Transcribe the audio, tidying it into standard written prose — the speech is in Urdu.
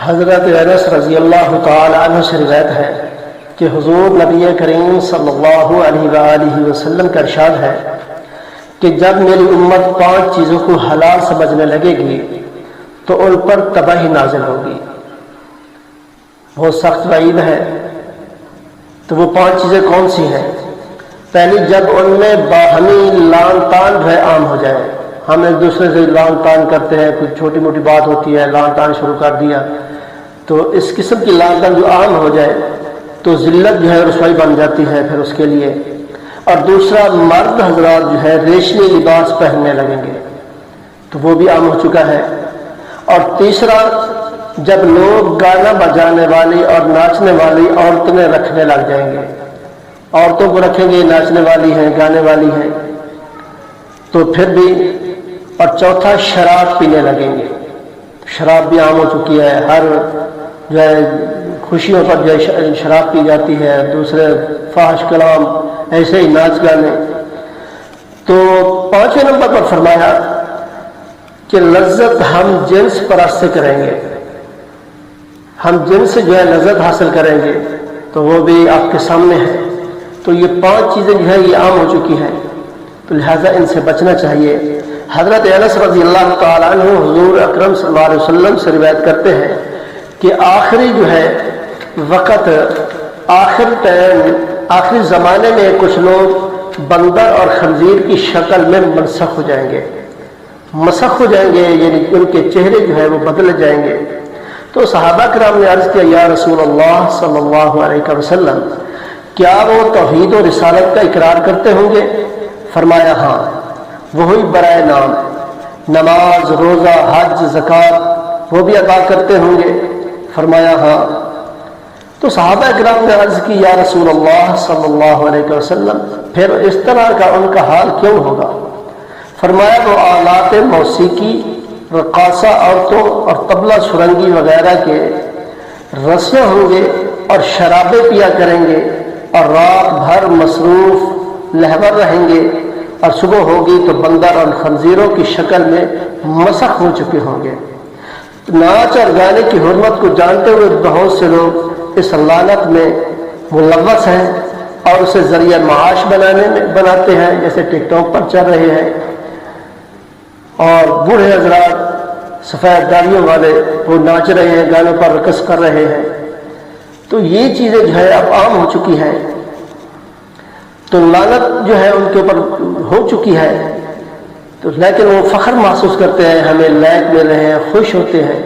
حضرت انس رضی اللہ تعالی عنہ سے روایت ہے کہ حضور نبی کریم صلی اللہ علیہ وآلہ وسلم کا ارشاد ہے کہ جب میری امت 5 چیزوں کو حلال سمجھنے لگے گی تو ان پر تباہی نازل ہوگی۔ بہت سخت وعید ہے۔ تو وہ 5 چیزیں کون سی ہیں؟ پہلی، جب ان میں باہمی لان تان عام ہو جائے۔ ہم ایک دوسرے سے لان تان کرتے ہیں، کوئی چھوٹی موٹی بات ہوتی ہے لان تان شروع کر دیا، تو اس قسم کی لان تان جو عام ہو جائے تو ذلت جو ہے رسوائی بن جاتی ہے پھر اس کے لیے۔ اور دوسرا، مرد حضرات جو ہے ریشمی لباس پہننے لگیں گے، تو وہ بھی عام ہو چکا ہے۔ اور تیسرا، جب لوگ گانا بجانے والی اور ناچنے والی عورتیں رکھنے لگ جائیں گے، عورتوں کو رکھیں گے ناچنے والی ہیں گانے والی ہیں، تو پھر بھی۔ اور چوتھا، شراب پینے لگیں گے۔ شراب بھی عام ہو چکی ہے، ہر جو ہے خوشیوں پر جو ہے شراب پی جاتی ہے، دوسرے فحش کلام، ایسے ہی ناچ گانے۔ تو 5ویں نمبر پر فرمایا کہ لذت ہم جنس پرست سے کریں گے، ہم جنس سے جو ہے لذت حاصل کریں گے، تو وہ بھی آپ کے سامنے ہے۔ تو یہ 5 چیزیں جو ہے یہ عام ہو چکی ہیں، تو لہٰذا ان سے بچنا چاہیے۔ حضرت انس رضی اللہ تعالیٰ عنہ حضور اکرم صلی اللہ علیہ وسلم سے روایت کرتے ہیں کہ آخری جو ہے وقت، آخری زمانے میں کچھ لوگ بندر اور خنزیر کی شکل میں منسخ ہو جائیں گے، مسخ ہو جائیں گے، یعنی ان کے چہرے جو ہے وہ بدل جائیں گے۔ تو صحابہ کرام نے عرض کیا، یا رسول اللہ صلی اللہ علیہ وسلم، کیا وہ توحید و رسالت کا اقرار کرتے ہوں گے؟ فرمایا ہاں، وہی برائے نام، نماز، روزہ، حج، زکوٰۃ وہ بھی ادا کرتے ہوں گے؟ فرمایا ہاں۔ تو صحابہ کرام نے عرض کی، یا رسول اللہ صلی اللہ علیہ وسلم، پھر اس طرح کا ان کا حال کیوں ہوگا؟ فرمایا وہ آلات موسیقی، رقاصہ عورتوں اور طبلہ سرنگی وغیرہ کے رسیاں ہوں گے اور شرابیں پیا کریں گے اور رات بھر مصروف لہور رہیں گے، اور صبح ہوگی تو بندر اور خنزیروں کی شکل میں مسخ ہو چکے ہوں گے۔ ناچ اور گانے کی حرمت کو جانتے ہوئے بہت سے لوگ اس لعنت میں ملوث ہیں اور اسے ذریعہ معاش بناتے ہیں، جیسے ٹک ٹاک پر چل رہے ہیں، اور بوڑھے حضرات سفید داڑھیوں والے وہ ناچ رہے ہیں، گانوں پر رقص کر رہے ہیں۔ تو یہ چیزیں جو ہے اب عام ہو چکی ہیں، تو لعنت جو ہے ان کے اوپر ہو چکی ہے، تو لیکن وہ فخر محسوس کرتے ہیں، ہمیں لائق مل رہے ہیں، خوش ہوتے ہیں۔